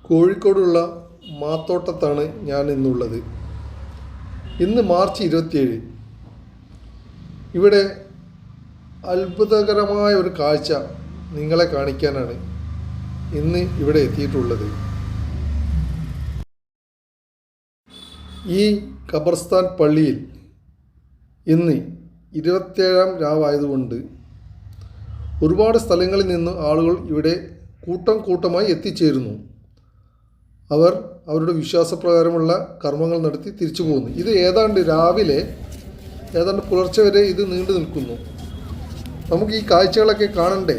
കോഴിക്കോടുള്ള മാത്തോട്ടത്താണ് ഞാൻ ഇന്നുള്ളത്. ഇന്ന് മാർച്ച് 27. ഇവിടെ അത്ഭുതകരമായ ഒരു കാഴ്ച നിങ്ങളെ കാണിക്കാനാണ് ഇന്ന് ഇവിടെ എത്തിയിട്ടുള്ളത്. ഈ ഖബർസ്ഥാൻ പള്ളിയിൽ ഇന്ന് 27-ാം രാവായതുകൊണ്ട് ഒരുപാട് സ്ഥലങ്ങളിൽ നിന്ന് ആളുകൾ ഇവിടെ കൂട്ടം കൂട്ടമായി എത്തിച്ചേരുന്നു. അവർ അവരുടെ വിശ്വാസപ്രകാരമുള്ള കർമ്മങ്ങൾ നടത്തി തിരിച്ചു പോകുന്നു. ഇത് ഏതാണ്ട് രാവിലെ പുലർച്ചെ വരെ ഇത് നീണ്ടു നിൽക്കുന്നു. നമുക്ക് ഈ കാഴ്ചകളൊക്കെ കാണണ്ടേ,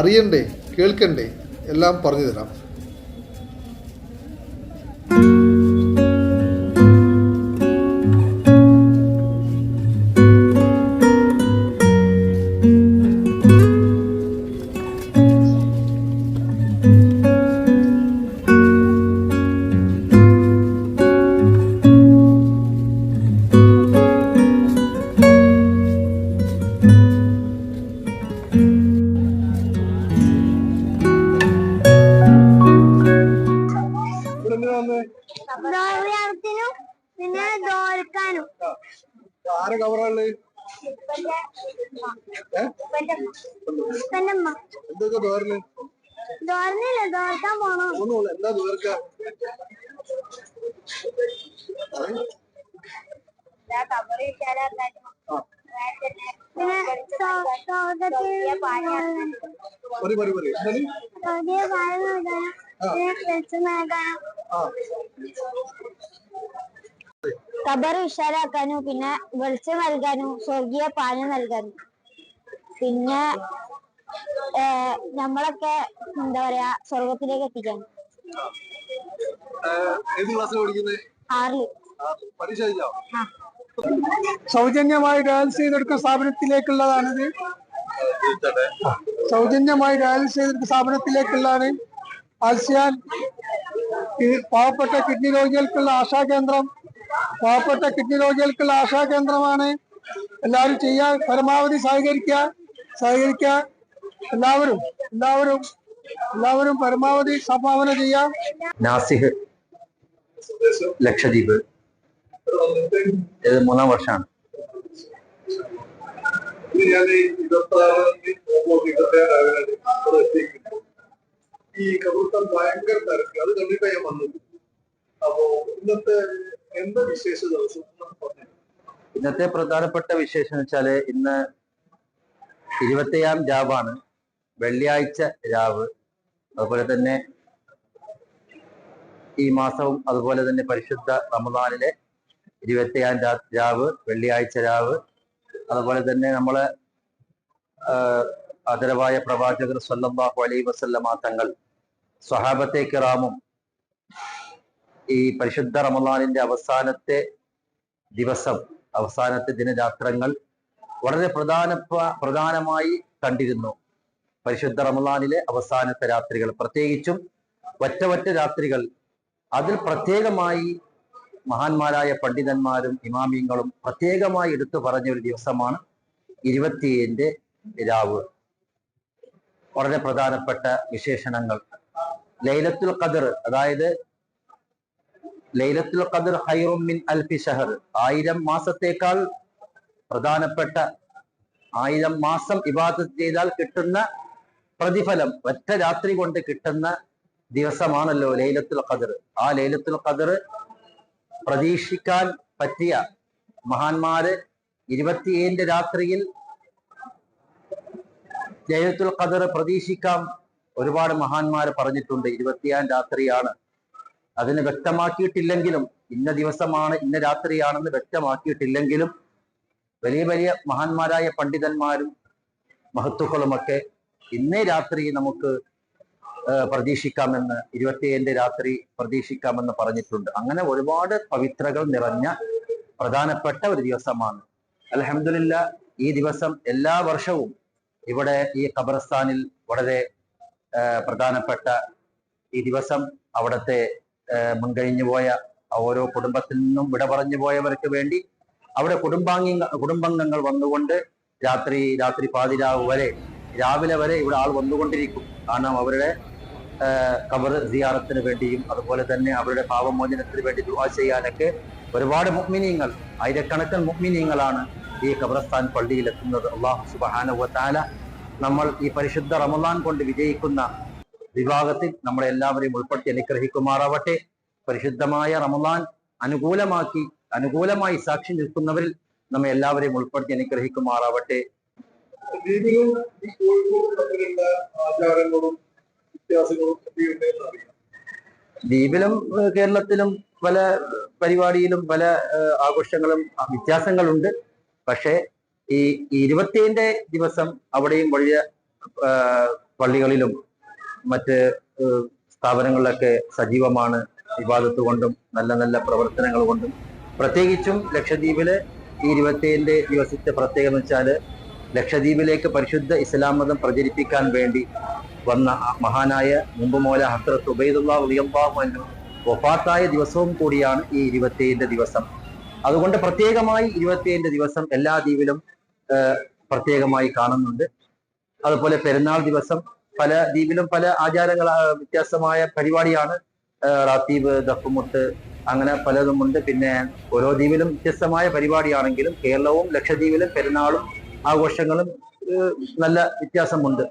അറിയണ്ടേ, കേൾക്കണ്ടേ, എല്ലാം പറഞ്ഞു തരാം. പിന്നെ ദോർക്കാനും ആരെ കവറാണ് എന്തൊക്കെ ദോരല് ദോർന്നില്ല ദോർക്കാൻ പോണോ എന്താ ദോർക്ക ഖബർ വിശാലാക്കാനും പിന്നെ വെളിച്ചം നൽകാനും സ്വർഗീയ പാനം നൽകാനും പിന്നെ നമ്മളൊക്കെ എന്താ പറയാ സ്വർഗത്തിലേക്ക് എത്തിക്കാനും. 6 സൗജന്യമായി ഡയാലിസ് ചെയ്തെടുക്കുന്ന സ്ഥാപനത്തിലേക്കുള്ളതാണിത്. സൗജന്യമായി ഡയാലിസ് ചെയ്തെടുക്കുന്ന സ്ഥാപനത്തിലേക്കുള്ളതാണ് ആൽസിയാൻ. പാവപ്പെട്ട കിഡ്നി രോഗികൾക്കുള്ള ആശാകേന്ദ്രം. പാവപ്പെട്ട കിഡ്നി രോഗികൾക്കുള്ള ആശാകേന്ദ്രമാണ്. എല്ലാവരും ചെയ്യാൻ പരമാവധി സഹകരിക്കുക. എല്ലാവരും പരമാവധി സംഭാവന ചെയ്യാം. നാസിഹ്, ലക്ഷദ്വീപ്. ഇത് 3-ാം വർഷമാണ്. ഈ കബൂർസ്ഥാൻ ഭയങ്കര തിരക്ക്, അത് കണ്ടിട്ടാണ് ഞാൻ വന്നത്. അപ്പോ ഇന്നത്തെ എന്താ വിശേഷ ദിവസം? ഇന്നത്തെ പ്രധാനപ്പെട്ട വിശേഷം എന്ന് വെച്ചാല് ഇന്ന് 27-ാം രാവാണ്, വെള്ളിയാഴ്ച രാവ്. അതുപോലെ തന്നെ ഈ മാസവും അതുപോലെ തന്നെ പരിശുദ്ധ റമദാനിലെ 27-ാം രാവ്, വെള്ളിയാഴ്ച രാവ്. അതുപോലെ തന്നെ നമ്മളെ ആദരവായ പ്രവാചകർ സ്വല്ലല്ലാഹു അലൈഹി വസല്ലമ തങ്ങൾ സ്വഹാബത്തെ കിറാമും ഈ പരിശുദ്ധ റമദാനിന്റെ അവസാനത്തെ ദിവസം, അവസാനത്തെ ദിനരാത്രങ്ങൾ വളരെ പ്രധാനമായി കണ്ടിരുന്നു. പരിശുദ്ധ റമദാനിലെ അവസാനത്തെ രാത്രികൾ, പ്രത്യേകിച്ചും ഒറ്റ രാത്രികൾ, അതിൽ പ്രത്യേകമായി മഹാന്മാരായ പണ്ഡിതന്മാരും ഇമാമിയങ്ങളും പ്രത്യേകമായി എടുത്തു പറഞ്ഞ ഒരു ദിവസമാണ് 27-ന്റെ രാവ്. വളരെ പ്രധാനപ്പെട്ട വിശേഷണങ്ങൾ. ലൈലത്തുൽ ഖദർ, അതായത് ലൈലത്തുൽ ഖദർ ഖൈറും മിൻ അൽഫി ഷഹർ, 1000 മാസത്തേക്കാൾ പ്രധാനപ്പെട്ട, 1000 മാസം ഇബാദത്ത് ചെയ്താൽ കിട്ടുന്ന പ്രതിഫലം ഒറ്റ രാത്രി കൊണ്ട് കിട്ടുന്ന ദിവസമാണല്ലോ ലൈലത്തുൽ ഖദർ. ആ ലൈലത്തുൽ ഖദർ പ്രതീക്ഷിക്കാൻ പറ്റിയ മഹാന്മാര് 27-ന്റെ രാത്രിയിൽ ലൈലത്തുൽ ഖദർ പ്രതീക്ഷിക്കാം ഒരുപാട് മഹാന്മാര് പറഞ്ഞിട്ടുണ്ട്. 27-ാം രാത്രിയാണ്. അതിന് വ്യക്തമാക്കിയിട്ടില്ലെങ്കിലും, ഇന്ന ദിവസമാണ് ഇന്ന രാത്രിയാണെന്ന് വ്യക്തമാക്കിയിട്ടില്ലെങ്കിലും വലിയ മഹാന്മാരായ പണ്ഡിതന്മാരും മഹത്തുക്കളുമൊക്കെ ഇന്നേ രാത്രി നമുക്ക് പ്രതീക്ഷിക്കാമെന്ന്, 27-ന്റെ രാത്രി പ്രതീക്ഷിക്കാമെന്ന് പറഞ്ഞിട്ടുണ്ട്. അങ്ങനെ ഒരുപാട് പവിത്രകൾ നിറഞ്ഞ പ്രധാനപ്പെട്ട ഒരു ദിവസമാണ്. അൽഹംദുലില്ലാ, ഈ ദിവസം എല്ലാ വർഷവും ഇവിടെ ഈ ഖബർസ്ഥാനിൽ വളരെ പ്രധാനപ്പെട്ട ഈ ദിവസം അവിടുത്തെ മുൻകഴിഞ്ഞു പോയ ഓരോ കുടുംബത്തിൽ നിന്നും വിട പറഞ്ഞു പോയവർക്ക് വേണ്ടി അവിടെ കുടുംബാംഗങ്ങൾ വന്നുകൊണ്ട് രാത്രി പാതിരാവ് വരെ, രാവിലെ വരെ ഇവിടെ ആൾ വന്നുകൊണ്ടിരിക്കും. കാരണം അവരുടെ ഖബർ സിയാറത്തിന് വേണ്ടിയും അതുപോലെ തന്നെ അവരുടെ പാപമോചനത്തിന് വേണ്ടി ദുആ ചെയ്യാനൊക്കെ ഒരുപാട് മുഅ്മിനീങ്ങൾ, ആയിരക്കണക്കിന് മുഅ്മിനീങ്ങളാണ് ഈ ഖബർസ്ഥാൻ പള്ളിയിൽ എത്തുന്നത്. അല്ലാഹു സുബ്ഹാനഹു വ തആല നമ്മൾ ഈ പരിശുദ്ധ റമദാൻ കൊണ്ട് വിജയിക്കുന്ന വിഭാഗത്തിൽ നമ്മളെ എല്ലാവരെയും ഉൾപ്പെടുത്തി അനുഗ്രഹിക്കുമാറാവട്ടെ. പരിശുദ്ധമായ റമദാൻ അനുകൂലമായി സാക്ഷി നിൽക്കുന്നവരിൽ നമ്മെ എല്ലാവരെയും ഉൾപ്പെടുത്തി അനുഗ്രഹിക്കുമാറാവട്ടെ. ദ്വീപിലും ഈ കോഴിക്കോടും തമ്മിലുള്ള ആചാരങ്ങളും വ്യത്യാസങ്ങളും എന്തെങ്കിലും അറിയാം? ദ്വീപിലും കേരളത്തിലും പല പരിപാടിയിലും പല ആഘോഷങ്ങളും വ്യത്യാസങ്ങളുണ്ട്. പക്ഷേ ഈ 27 ദിവസം അവിടെയും വലിയ പള്ളികളിലും മറ്റ് സ്ഥാപനങ്ങളിലൊക്കെ സജീവമാണ്. ഇബാദത്ത് കൊണ്ടും നല്ല നല്ല പ്രവർത്തനങ്ങൾ കൊണ്ടും. പ്രത്യേകിച്ചും ലക്ഷദ്വീപില് ഈ 27 ദിവസത്തെ പ്രത്യേകത എന്ന് വെച്ചാൽ ലക്ഷദ്വീപിലേക്ക് പരിശുദ്ധ ഇസ്ലാം മതം പ്രചരിപ്പിക്കാൻ വേണ്ടി വന്ന മഹാനായ മുമ്പുമോല ഹസ്രത്ത് ഉബൈദുല്ലാഹ് റളിയല്ലാഹു അൻഹു വഫാത്തായ ദിവസവും കൂടിയാണ് ഈ 27 ദിവസം. അതുകൊണ്ട് പ്രത്യേകമായി 27 ദിവസം എല്ലാ ദ്വീപിലും പ്രത്യേകമായി കാണുന്നുണ്ട്. അതുപോലെ പെരുന്നാൾ ദിവസം പല ദ്വീപിലും പല ആചാരങ്ങൾ, വ്യത്യാസമായ പരിപാടിയാണ്. റാത്തീബ്, ദഫ്മുട്ട്, അങ്ങനെ പലതുമുണ്ട്. പിന്നെ ഓരോ ദ്വീപിലും വ്യത്യസ്തമായ പരിപാടിയാണെങ്കിലും കേരളവും ലക്ഷദ്വീപിലും പെരുന്നാളും ആഘോഷങ്ങളും നല്ല വ്യത്യാസമുണ്ട്.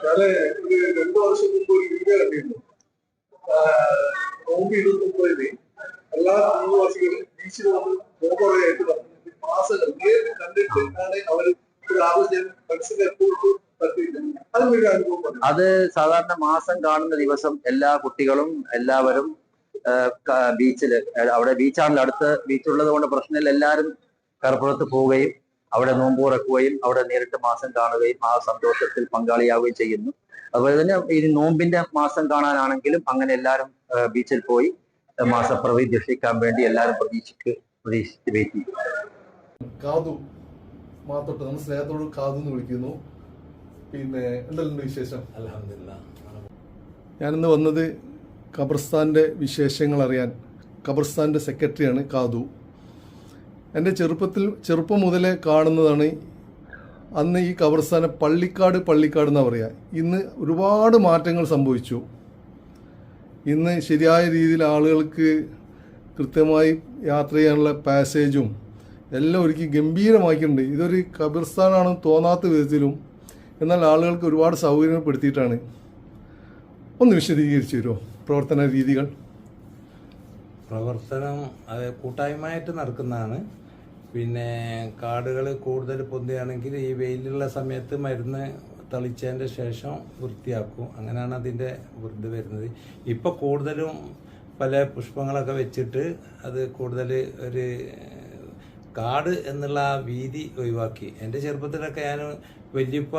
ഞാന് 2 വർഷം മുമ്പ് ഒരു വീഡിയോ കണ്ടിരുന്നു. നോമ്പ് 29 എല്ലാ ദ്വീപവാസികളും ബീച്ചിൽ വന്ന് നോമ്പുറയായിട്ട് മാസങ്ങൾ നേരിട്ട് കണ്ടിട്ടാണ് അവർ ഒരു ആവശ്യം മനസ്സിൽ എപ്പോഴും തട്ടിയിട്ടുണ്ട്. അതിനൊരു അനുഭവം. അത് സാധാരണ മാസം കാണുന്ന ദിവസം എല്ലാ കുട്ടികളും എല്ലാവരും ബീച്ചില്, അവിടെ ബീച്ചാണല്ലോ, അടുത്ത് ബീച്ചുള്ളത് കൊണ്ട് പ്രശ്നമില്ല, എല്ലാവരും കടപ്പുറത്ത് പോവുകയും അവിടെ നോമ്പ് തുറക്കുകയും അവിടെ നേരിട്ട് മാസം കാണുകയും ആ സന്തോഷത്തിൽ പങ്കാളിയാവുകയും ചെയ്യുന്നു. അതുപോലെ തന്നെ ഈ നോമ്പിന്റെ മാസം കാണാനാണെങ്കിലും അങ്ങനെ എല്ലാവരും ബീച്ചിൽ പോയി മാസപ്പിറവി ദർശിക്കാൻ വേണ്ടി എല്ലാവരും പ്രതീക്ഷിച്ച് വെയിറ്റ് ചെയ്യും. കാതു മാത്തോട്ട് നമ്മൾ സ്നേഹത്തോട് കാതു എന്ന് വിളിക്കുന്നു. പിന്നെ എന്തെല്ലാം വിശേഷം? അൽഹംദുലില്ലാ. ഞാനിന്ന് വന്നത് ഖബർസ്ഥാൻ്റെ അറിയാൻ. ഖബർസ്ഥാൻ്റെ സെക്രട്ടറിയാണ് കാതു. എൻ്റെ ചെറുപ്പം മുതലേ കാണുന്നതാണ്. അന്ന് ഈ ഖബർസ്ഥാനെ പള്ളിക്കാട് എന്നാണ് പറയുക. ഇന്ന് ഒരുപാട് മാറ്റങ്ങൾ സംഭവിച്ചു. ഇന്ന് ശരിയായ രീതിയിൽ ആളുകൾക്ക് കൃത്യമായി യാത്ര ചെയ്യാനുള്ള പാസേജും എല്ലാം ഒരുക്കി ഗംഭീരമാക്കിയിട്ടുണ്ട്. ഇതൊരു ഖബർസ്ഥാനാണെന്ന് തോന്നാത്ത വിധത്തിലും എന്നാൽ ആളുകൾക്ക് ഒരുപാട് സൗകര്യപ്പെടുത്തിയിട്ടാണ്. ഒന്ന് വിശദീകരിച്ചു തരുമോ പ്രവർത്തന രീതികൾ? പ്രവർത്തനം അത് കൂട്ടായ്മയായിട്ട് നടക്കുന്നതാണ്. പിന്നെ കാടുകൾ കൂടുതൽ പൊന്തുകയാണെങ്കിൽ ഈ വെയിലുള്ള സമയത്ത് മരുന്ന് തളിച്ചതിൻ്റെ ശേഷം വൃത്തിയാക്കും. അങ്ങനെയാണ് അതിൻ്റെ വൃദ്ധി വരുന്നത്. ഇപ്പോൾ കൂടുതലും പല പുഷ്പങ്ങളൊക്കെ വെച്ചിട്ട് അത് കൂടുതൽ ഒരു കാട് എന്നുള്ള ആ വീതി ഒഴിവാക്കി. എൻ്റെ ചെറുപ്പത്തിലൊക്കെ ഞാൻ വല്യപ്പ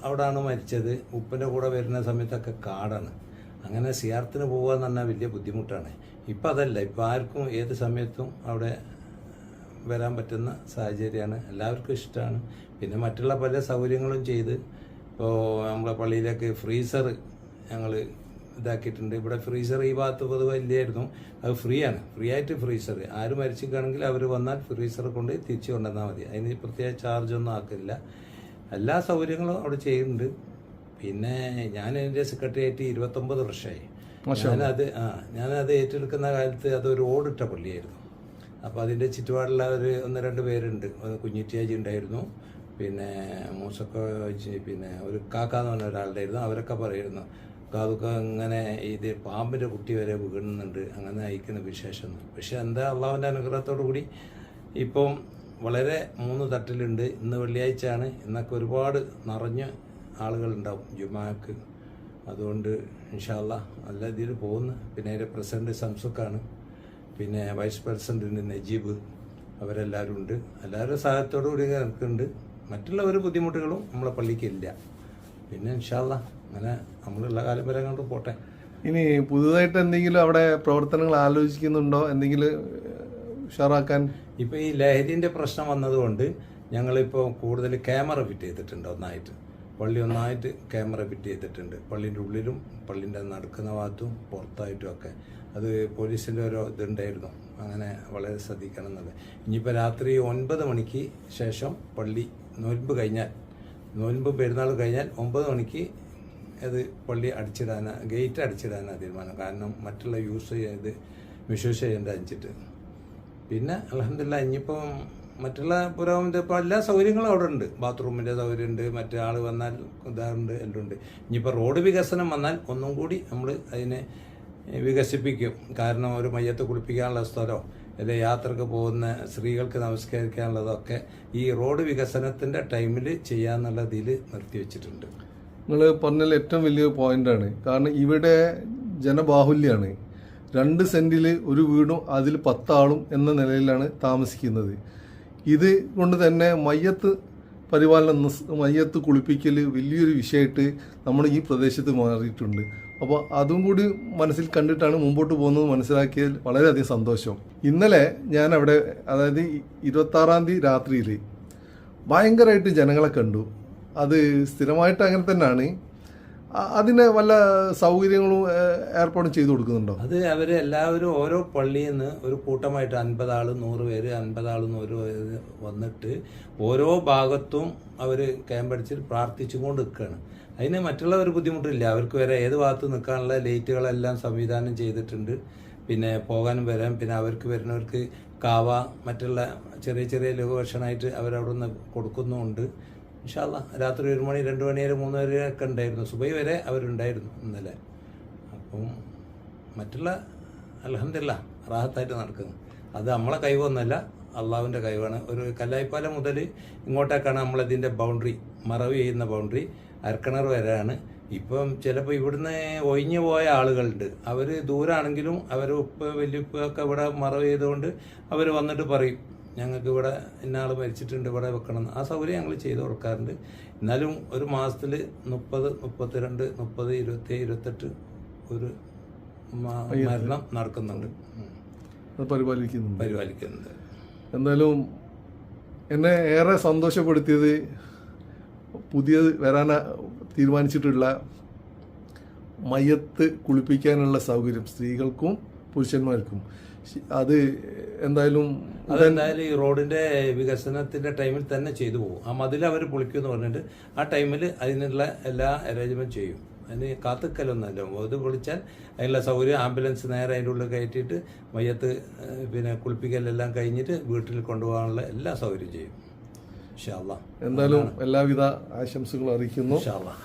അവിടെയാണ് മരിച്ചത്. ഉപ്പൻ്റെ കൂടെ വരുന്ന സമയത്തൊക്കെ കാടാണ്. അങ്ങനെ സിയാറത്തിന് പോകുക എന്ന് പറഞ്ഞാൽ വലിയ ബുദ്ധിമുട്ടാണ്. ഇപ്പം അതല്ല, ഇപ്പം ആർക്കും ഏത് സമയത്തും അവിടെ വരാൻ പറ്റുന്ന സാഹചര്യമാണ്. എല്ലാവർക്കും ഇഷ്ടമാണ്. പിന്നെ മറ്റുള്ള പല സൗകര്യങ്ങളും ചെയ്ത് ഇപ്പോൾ നമ്മളെ പള്ളിയിലേക്ക് ഫ്രീസർ ഞങ്ങൾ ഇതാക്കിയിട്ടുണ്ട്. ഇവിടെ ഫ്രീസർ ഈ ഭാഗത്ത് പൊതുവെ ഇല്ലായിരുന്നു. അത് ഫ്രീ ആയിട്ട് ഫ്രീസർ ആര് മരിച്ചിട്ടാണെങ്കിൽ അവർ വന്നാൽ ഫ്രീസർ കൊണ്ട് തിരിച്ചു കൊണ്ടുവന്നാൽ മതി. അതിന് പ്രത്യേക ചാർജൊന്നും ആക്കില്ല. എല്ലാ സൗകര്യങ്ങളും അവിടെ ചെയ്യുന്നുണ്ട്. പിന്നെ ഞാൻ എൻ്റെ സെക്രട്ടറിയായിട്ട് 29 വർഷമായി. ഞാനത് ഏറ്റെടുക്കുന്ന കാലത്ത് അതൊരു ഓടിട്ട പള്ളിയായിരുന്നു. അപ്പോൾ അതിൻ്റെ ചുറ്റുപാടുള്ള ഒരു 1-2 പേരുണ്ട്. കുഞ്ഞിറ്റിയാജി ഉണ്ടായിരുന്നു, പിന്നെ മൂസക്ക, പിന്നെ ഒരു കാക്ക എന്ന് പറഞ്ഞ ഒരാളുണ്ടായിരുന്നു. അവരൊക്കെ പറയുന്നു കാതൊക്കെ ഇങ്ങനെ ഇത് പാമ്പിൻ്റെ കുട്ടി വരെ വീഴുന്നുണ്ട്, അങ്ങനെ അയക്കുന്ന വിശേഷം. പക്ഷെ എന്താ അള്ളാഹുവിൻ്റെ അനുഗ്രഹത്തോടു കൂടി ഇപ്പം വളരെ 3 തട്ടിലുണ്ട്. ഇന്ന് വെള്ളിയാഴ്ചയാണ്. ഇന്നൊക്കെ ഒരുപാട് നിറഞ്ഞ ആളുകളുണ്ടാവും ജുമാക്ക്. അതുകൊണ്ട് ഇൻഷാ അല്ലാഹ് നല്ല രീതിയിൽ പോകുന്നു. പിന്നെ അതിൻ്റെ പ്രസിഡന്റ് സംസുക്കാണ്, പിന്നെ വൈസ് പ്രസിഡന്റ് നജീബ്, അവരെല്ലാവരും ഉണ്ട്. എല്ലാവരും സഹായത്തോടു കൂടി നിൽക്കുന്നുണ്ട്. മറ്റുള്ള ഒരു ബുദ്ധിമുട്ടുകളും നമ്മളെ പള്ളിക്ക് ഇല്ല. പിന്നെ ഇൻഷാ അല്ലാഹ് അങ്ങനെ നമ്മളുള്ള കാലം വരെ അങ്ങോട്ട് പോട്ടെ. ഇനി പുതുതായിട്ട് എന്തെങ്കിലും അവിടെ പ്രവർത്തനങ്ങൾ ആലോചിക്കുന്നുണ്ടോ, എന്തെങ്കിലും ഉഷാറാക്കാൻ? ഇപ്പോൾ ഈ ലഹരിൻ്റെ പ്രശ്നം വന്നതുകൊണ്ട് ഞങ്ങളിപ്പോൾ കൂടുതൽ ക്യാമറ ഫിറ്റ് ചെയ്തിട്ടുണ്ട്. ഒന്നായിട്ട് ക്യാമറ ഫിറ്റ് ചെയ്തിട്ടുണ്ട്. പള്ളീൻ്റെ ഉള്ളിലും പള്ളീൻ്റെ നടക്കുന്ന ഭാഗത്തും പുറത്തായിട്ടും ഒക്കെ. അത് പോലീസിൻ്റെ ഓരോ ഇതുണ്ടായിരുന്നു. അങ്ങനെ വളരെ ശ്രദ്ധിക്കണം എന്നുള്ളത്. ഇനിയിപ്പോൾ രാത്രി 9 മണിക്ക് ശേഷം പള്ളി നോൽമ്പ് പെരുന്നാൾ കഴിഞ്ഞാൽ 9 മണിക്ക് അത് പള്ളി ഗേറ്റ് അടിച്ചിടാനാണ് തീരുമാനം. കാരണം മറ്റുള്ള യൂസ് ചെയ്ത് മിസ്യൂസ് ചെയ്യേണ്ട വെച്ചിട്ട്. പിന്നെ അൽഹംദുലില്ലാ ഇനിയിപ്പം മറ്റുള്ള പുരോഗമനത്തിൽ ഇപ്പോൾ എല്ലാ സൗകര്യങ്ങളും അവിടെ ഉണ്ട്. ബാത്റൂമിൻ്റെ സൗകര്യമുണ്ട്, മറ്റേ ആൾ വന്നാൽ ഇതാറുണ്ട്, എല്ലാം ഉണ്ട്. ഇനിയിപ്പോൾ റോഡ് വികസനം വന്നാൽ ഒന്നും കൂടി നമ്മൾ അതിനെ വികസിപ്പിക്കും. കാരണം ഒരു മയ്യത്ത് കുളിപ്പിക്കാനുള്ള സ്ഥലമോ അല്ലെങ്കിൽ യാത്രക്ക് പോകുന്ന സ്ത്രീകൾക്ക് നമസ്കരിക്കാനുള്ളതൊക്കെ ഈ റോഡ് വികസനത്തിൻ്റെ ടൈമിൽ ചെയ്യാന്നുള്ളതിൽ നിർത്തിവെച്ചിട്ടുണ്ട്. നിങ്ങൾ പറഞ്ഞാൽ ഏറ്റവും വലിയ പോയിന്റാണ്. കാരണം ഇവിടെ ജനബാഹുല്യമാണ്. 2 സെന്റിൽ ഒരു വീടും അതിൽ 10 ആളും എന്ന നിലയിലാണ് താമസിക്കുന്നത്. ഇത് കൊണ്ട് തന്നെ മയ്യത്ത് പരിപാലനം, മയ്യത്ത് കുളിപ്പിക്കൽ വലിയൊരു വിഷയമായിട്ട് നമ്മൾ ഈ പ്രദേശത്ത് മാറിയിട്ടുണ്ട്. അപ്പോൾ അതും കൂടി മനസ്സിൽ കണ്ടിട്ടാണ് മുമ്പോട്ട് പോകുന്നത് മനസ്സിലാക്കിയതിൽ വളരെയധികം സന്തോഷം. ഇന്നലെ ഞാൻ അവിടെ, അതായത് 26-ാം തീയതി രാത്രിയിൽ ഭയങ്കരമായിട്ട് ജനങ്ങളെ കണ്ടു. അത് സ്ഥിരമായിട്ട് അങ്ങനെ തന്നെയാണ്. അതിന് വല്ല സൗകര്യങ്ങളും ഏർപ്പാടും ചെയ്തു കൊടുക്കുന്നുണ്ടോ? അത് അവർ എല്ലാവരും ഓരോ പള്ളിയിൽ നിന്ന് ഒരു കൂട്ടമായിട്ട് 50 ആൾ 100 പേര് 50 ആൾ 100 പേര് വന്നിട്ട് ഓരോ ഭാഗത്തും അവർ ക്യാമ്പടിച്ച് പ്രാർത്ഥിച്ചുകൊണ്ട് നിൽക്കുകയാണ്. അതിന് മറ്റുള്ളവർ ബുദ്ധിമുട്ടില്ല. അവർക്ക് വരെ ഏത് ഭാഗത്ത് നിൽക്കാനുള്ള ലൈറ്റുകളെല്ലാം സംവിധാനം ചെയ്തിട്ടുണ്ട്. പിന്നെ പോകാനും വരാം. പിന്നെ അവർക്ക് വരുന്നവർക്ക് കാവ മറ്റുള്ള ചെറിയ ചെറിയ ലഘുഭക്ഷണമായിട്ട് അവരവിടെ നിന്ന് കൊടുക്കുന്നുമുണ്ട്. ഇൻഷാ അല്ലാ രാത്രി 1 മണി 2 മണി വരെ 3 വരെ ഒക്കെ ഉണ്ടായിരുന്നു. സുബൈ വരെ അവരുണ്ടായിരുന്നു ഇന്നലെ. അപ്പം മറ്റുള്ള അൽഹംദുലില്ലാ റാഹത്തായിട്ട് നടക്കുന്നു. അത് നമ്മളെ കഴിവൊന്നുമല്ല, അള്ളാഹുവിൻ്റെ കഴിവാണ്. ഒരു കല്ലായിപ്പാലം മുതൽ ഇങ്ങോട്ടേക്കാണ് നമ്മളിതിൻ്റെ ബൗണ്ടറി, മറവ് ചെയ്യുന്ന ബൗണ്ടറി അരക്കിണർ വരെയാണ്. ഇപ്പം ചിലപ്പോൾ ഇവിടുന്ന് ഒഴിഞ്ഞു പോയ ആളുകളുണ്ട്. അവർ ദൂരാണെങ്കിലും അവർ വലിയപ്പൊക്കെ ഇവിടെ മറവ് ചെയ്തുകൊണ്ട് അവർ വന്നിട്ട് പറയും ഞങ്ങൾക്ക് ഇവിടെ ഇന്നാൾ മരിച്ചിട്ടുണ്ട്, ഇവിടെ വെക്കണം. ആ സൗകര്യം ഞങ്ങൾ ചെയ്ത് കൊടുക്കാറുണ്ട്. എന്നാലും ഒരു മാസത്തിൽ 30, 32, 30, 27, 28 ഒരു മരണം നടക്കുന്നുണ്ട്, പരിപാലിക്കുന്നുണ്ട്. എന്തായാലും എന്നെ ഏറെ സന്തോഷപ്പെടുത്തിയത് പുതിയ വരാൻ തീരുമാനിച്ചിട്ടുള്ള മയ്യത്ത് കുളിപ്പിക്കാനുള്ള സൗകര്യം സ്ത്രീകൾക്കും പുരുഷന്മാർക്കും. അത് എന്തായാലും ഈ റോഡിന്റെ വികസനത്തിന്റെ ടൈമിൽ തന്നെ ചെയ്തു പോകും. ആ മതിൽ അവർ പൊളിക്കുമെന്ന് പറഞ്ഞിട്ട് ആ ടൈമിൽ അതിനുള്ള എല്ലാ അറേഞ്ച്മെന്റ് ചെയ്യും. അതിന് കാത്തുക്കലൊന്നുമല്ല. അത് പൊളിച്ചാൽ അതിനുള്ള സൗകര്യം ആംബുലൻസ് നേരെ അതിൻ്റെ ഉള്ളിൽ കയറ്റിയിട്ട് മയ്യത്ത് പിന്നെ കുളിപ്പിക്കലെല്ലാം കഴിഞ്ഞിട്ട് വീട്ടിൽ കൊണ്ടുപോകാനുള്ള എല്ലാ സൗകര്യം ചെയ്യും. ഇൻഷാ അല്ലാഹ്. എന്തായാലും എല്ലാവിധ ആശംസകളും അറിയിക്കുന്നു. ഇൻഷാ അല്ലാഹ്.